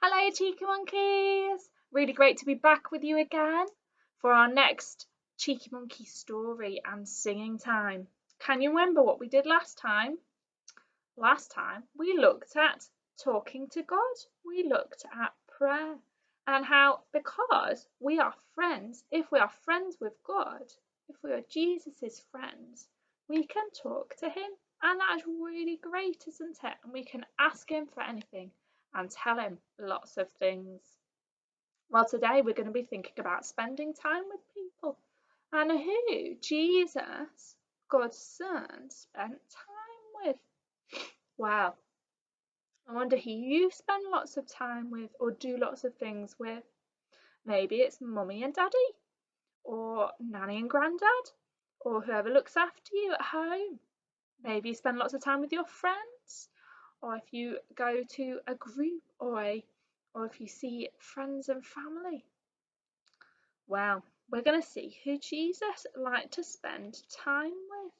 Hello, Cheeky Monkeys! Really great to be back with you again for our next Cheeky Monkey story and singing time. Can you remember what we did last time? Last time we looked at talking to God. We looked at prayer and how, because we are friends, if we are friends with God, if we are Jesus's friends, we can talk to him. And that is really great, isn't it? And we can ask him for anything and tell him lots of things. Well, today we're going to be thinking about spending time with people and who Jesus, God's Son, spent time with. Wow. I wonder who you spend lots of time with or do lots of things with. Maybe it's mummy and daddy, or nanny and granddad, or whoever looks after you at home. Maybe you spend lots of time with your friends, or if you go to a group or if you see friends and family. Well, we're going to see who Jesus liked to spend time with.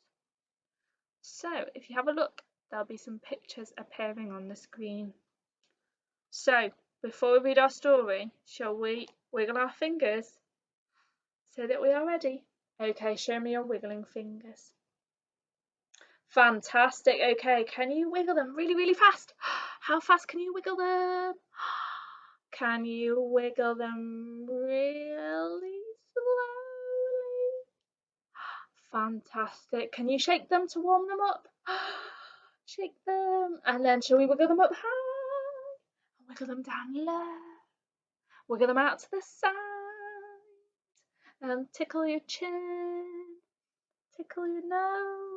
So if you have a look, there'll be some pictures appearing on the screen. So before we read our story, shall we wiggle our fingers so that we are ready? Okay, show me your wiggling fingers. Fantastic. Okay, can you wiggle them really, really fast? How fast can you wiggle them? Can you wiggle them really slowly? Fantastic. Can you shake them to warm them up? Shake them. And then shall we wiggle them up high? Wiggle them down low. Wiggle them out to the side. And tickle your chin. Tickle your nose.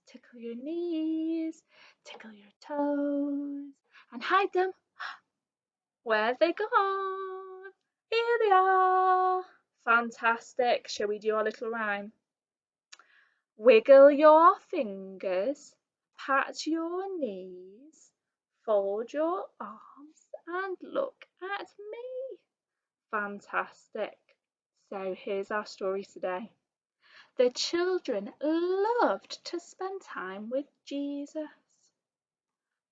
Tickle your knees. Tickle your toes. And hide them. Where have they gone? Here they are. Fantastic. Shall we do our little rhyme? Wiggle your fingers, pat your knees, fold your arms and look at me. Fantastic. So here's our story today. The children loved to spend time with Jesus.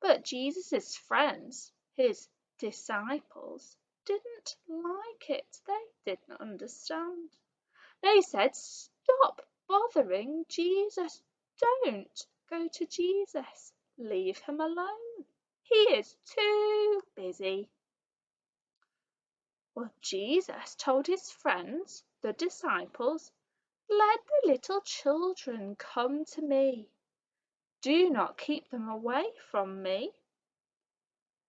But Jesus' friends, his disciples, didn't like it. They didn't understand. They said, "Stop bothering Jesus. Don't go to Jesus. Leave him alone. He is too busy." Well, Jesus told his friends, the disciples, "Let the little children come to me. Do not keep them away from me.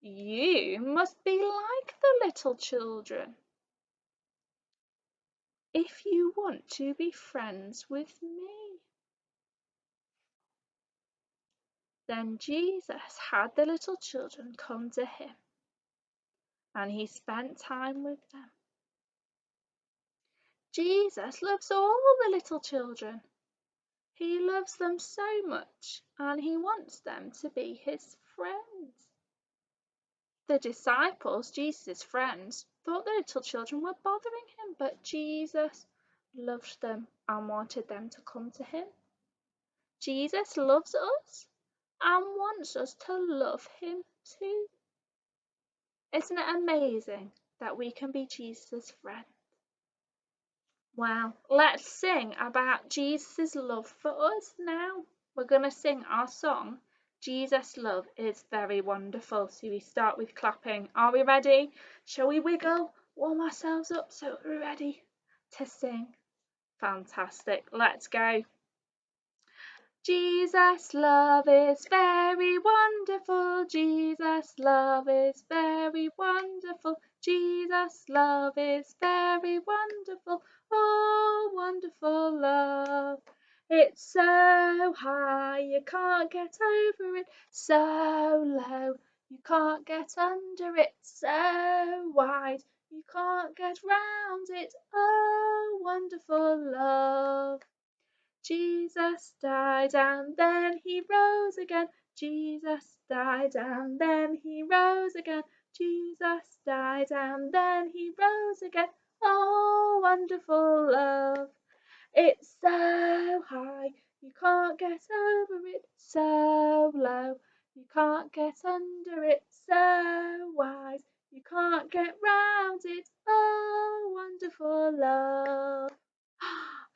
You must be like the little children if you want to be friends with me." Then Jesus had the little children come to him, and he spent time with them. Jesus loves all the little children. He loves them so much, and he wants them to be his friends. The disciples, Jesus' friends, thought the little children were bothering him, but Jesus loved them and wanted them to come to him. Jesus loves us and wants us to love him too. Isn't it amazing that we can be Jesus' friend? Well, let's sing about Jesus' love for us now. We're going to sing our song, Jesus' Love is Very Wonderful. So we start with clapping. Are we ready? Shall we wiggle, warm ourselves up so we're ready to sing? Fantastic. Let's go. Jesus' love is very wonderful. Jesus' love is very wonderful. Jesus' love is very wonderful. Oh, wonderful love. It's so high you can't get over it. So low you can't get under it. So wide you can't get round it. Oh, wonderful love. Jesus died and then he rose again. Jesus died and then he rose again. Jesus died and then he rose again. Oh, wonderful love. It's so high you can't get over it. So low you can't get under it. So wide You can't get round it. Oh, wonderful love.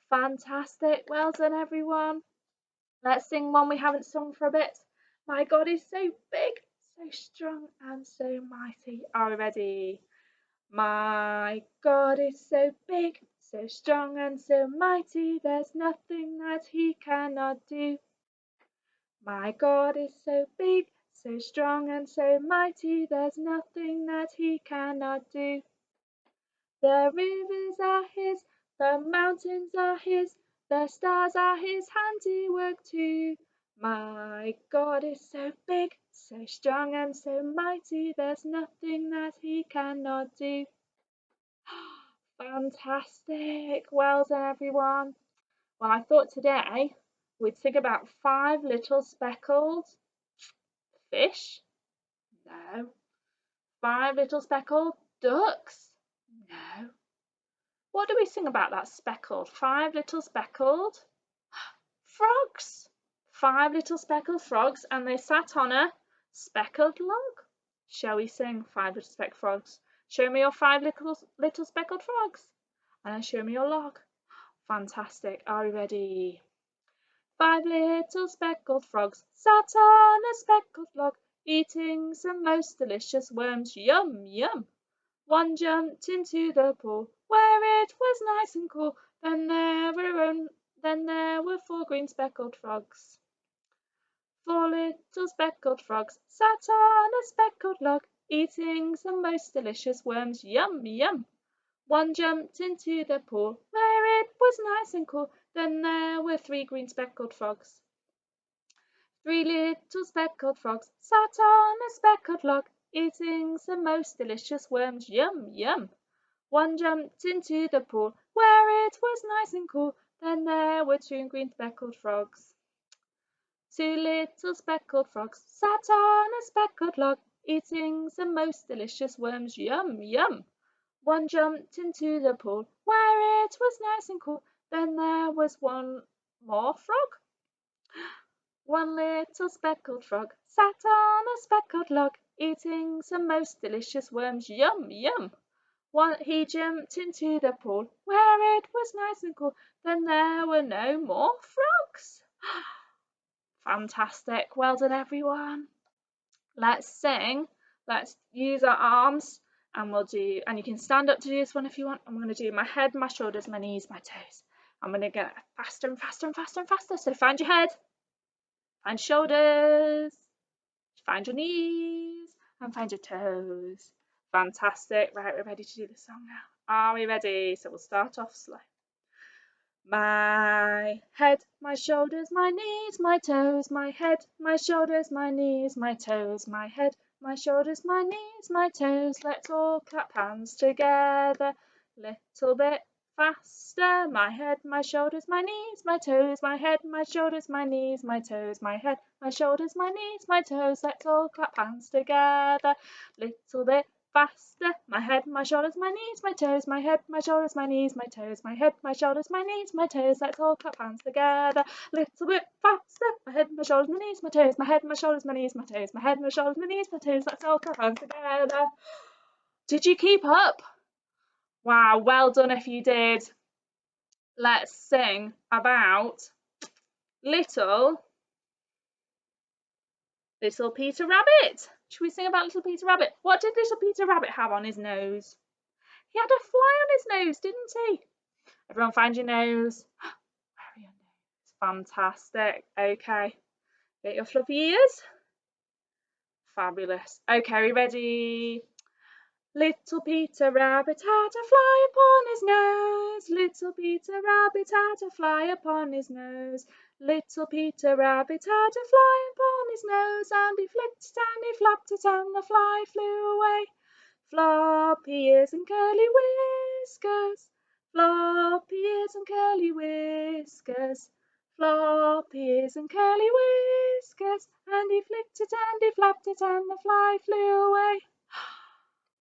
Fantastic. Well done, everyone. Let's sing one we haven't sung for a bit. My God is so big, so strong, and so mighty. Are we ready? My God is so big, so strong, and so mighty. There's nothing that he cannot do. My God is so big, so strong, and so mighty. There's nothing that he cannot do. The rivers are his, the mountains are his, the stars are his handiwork too. My God is so big, so strong, and so mighty. There's nothing that he cannot do. Fantastic. Well done, everyone. Well, I thought today we'd sing about 5 little speckled fish. No. 5 little speckled ducks. No. What do we sing about that speckled? 5 little speckled frogs. 5 little speckled frogs, and they sat on a speckled log. Shall we sing 5 little speckled frogs? Show me your 5 little speckled frogs. And then show me your log. Fantastic. Are you ready? 5 little speckled frogs sat on a speckled log, eating some most delicious worms. Yum, yum. One jumped into the pool where it was nice and cool. Then there were 4 green speckled frogs. 4 little speckled frogs sat on a speckled log, eating some most delicious worms. Yum, yum. One jumped into the pool where it was nice and cool. Then there were 3 green speckled frogs. 3 little speckled frogs sat on a speckled log, eating some most delicious worms. Yum, yum. One jumped into the pool where it was nice and cool. Then there were 2 green speckled frogs. 2 little speckled frogs sat on a speckled log, eating some most delicious worms. Yum, yum. One jumped into the pool where it was nice and cool. Then there was 1 more frog. 1 little speckled frog sat on a speckled log, eating some most delicious worms. Yum, yum. He jumped into the pool where it was nice and cool. Then there were no more frogs. Fantastic. Well done, everyone. Let's sing. Let's use our arms, and and you can stand up to do this one if you want. I'm going to do my head, my shoulders, my knees, my toes. I'm going to get faster and faster and faster and faster. So find your head, find your shoulders, find your knees, and find your toes. Fantastic. Right, we're ready to do the song now. Are we ready? So we'll start off slow. My head, my shoulders, my knees, my toes, my head, my shoulders, my knees, my toes, my head, my shoulders, my knees, my toes. Let's all clap hands together. Little bit faster. My head, my shoulders, my knees, my toes, my head, my shoulders, my knees, my toes, my head, my shoulders, my knees, my toes. Let's all clap hands together. Little bit faster. My head, my shoulders, my knees, my toes, my head, my shoulders, my knees, my toes, my head, my shoulders, my knees, my toes. Let's all clap hands together. Little bit faster. My head, my shoulders, my knees, my toes, my head, my shoulders, my knees, my toes, my head, my shoulders, my knees, my toes. Let's all clap hands together. Did you keep up? Wow, well done if you did. Let's sing about little Peter Rabbit. Should we sing about little Peter Rabbit? What did little Peter Rabbit have on his nose? He had a fly on his nose, didn't he? Everyone find your nose. Where are your nose? Fantastic. Okay. Get your fluffy ears. Fabulous. Okay, are you ready? Little Peter Rabbit had a fly upon his nose. Little Peter Rabbit had a fly upon his nose. Little Peter Rabbit had a fly upon his nose, and he flicked it and he flapped it, and the fly flew away. Floppy ears and curly whiskers, floppy ears and curly whiskers, floppy ears and curly whiskers, and he flicked it and he flapped it, and the fly flew away.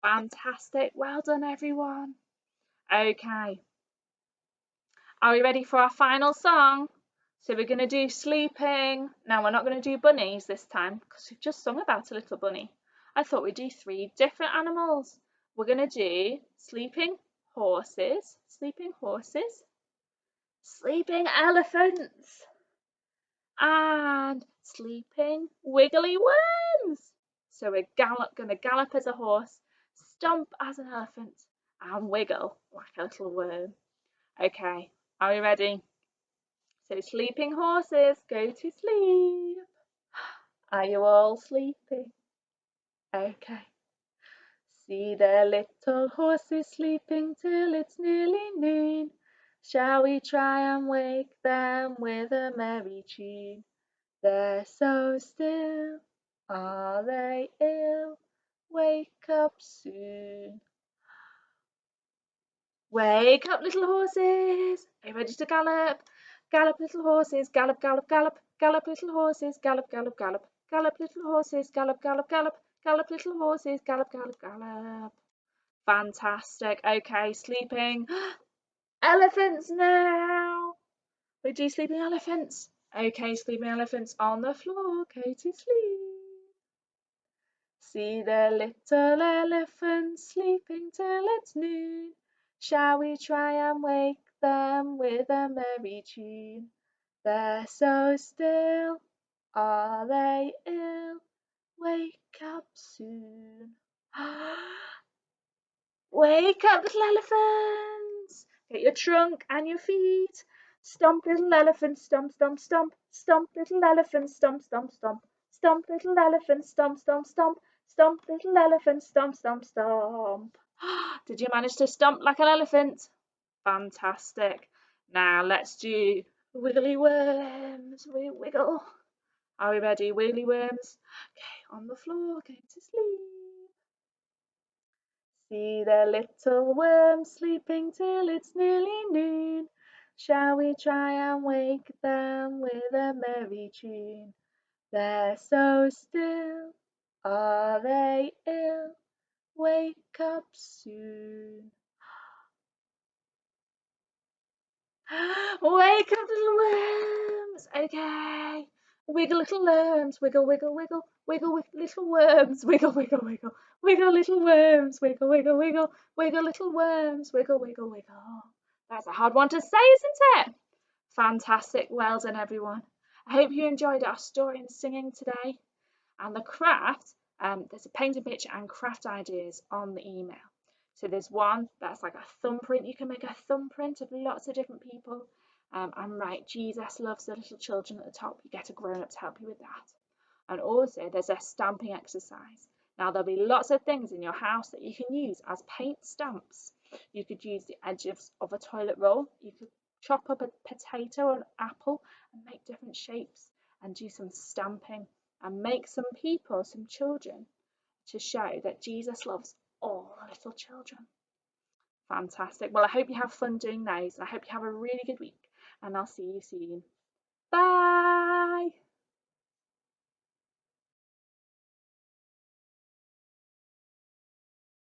Fantastic. Well done, everyone. Okay. Are we ready for our final song? So we're going to do sleeping. Now, we're not going to do bunnies this time because we've just sung about a little bunny. I thought we'd do 3 different animals. We're going to do sleeping horses, sleeping elephants, and sleeping wiggly worms. So we're going to gallop as a horse, stomp as an elephant, and wiggle like a little worm. Okay, are we ready? So sleeping horses, go to sleep. Are you all sleeping? Okay. See the little horses sleeping till it's nearly noon. Shall we try and wake them with a merry tune? They're so still, are they ill? Wake up soon. Wake up, little horses! Are you ready to gallop? Gallop, little horses, gallop, gallop, gallop. Gallop, little horses, gallop, gallop, gallop. Gallop, little horses, gallop, gallop, gallop. Gallop, little horses, gallop, gallop, gallop. Fantastic. Okay, sleeping elephants now. We do sleeping elephants. Okay, sleeping elephants on the floor. Go to sleep. See the little elephants sleeping till it's noon. Shall we try and wake them with a merry tune? They're so still, are they ill? Wake up soon. Wake up, little elephants! Get your trunk and your feet. Stomp, little elephant, stomp, stomp, stomp. Stomp, little elephant, stomp, stomp, stomp. Stomp, little elephant, stomp, stomp, stomp. Stomp, little elephant, stomp, stomp, stomp. Did you manage to stomp like an elephant? Fantastic. Now let's do wiggly worms. We wiggle. Are we ready? Wiggly worms. Okay, on the floor, going to sleep. See the little worms sleeping till it's nearly noon. Shall we try and wake them with a merry tune? They're so still, are they ill? Wake up soon. Wake up, little worms! Okay. Wiggle, little worms. Wiggle, wiggle, wiggle. Wiggle with little worms. Wiggle, wiggle, wiggle. Wiggle, little worms. Wiggle, wiggle, wiggle. Wiggle, little worms. Wiggle, wiggle, wiggle. That's a hard one to say, isn't it? Fantastic. Well done, everyone. I hope you enjoyed our story and singing today. And the craft, there's a paint and picture and craft ideas on the email. So there's one that's like a thumbprint. You can make a thumbprint of lots of different people. And write Jesus loves the little children at the top. You get a grown-up to help you with that. And also there's a stamping exercise. Now there'll be lots of things in your house that you can use as paint stamps. You could use the edges of a toilet roll. You could chop up a potato or an apple and make different shapes and do some stamping and make some people, some children, to show that Jesus loves all the little children. Fantastic. Well, I hope you have fun doing those. I hope you have a really good week and I'll see you soon. Bye.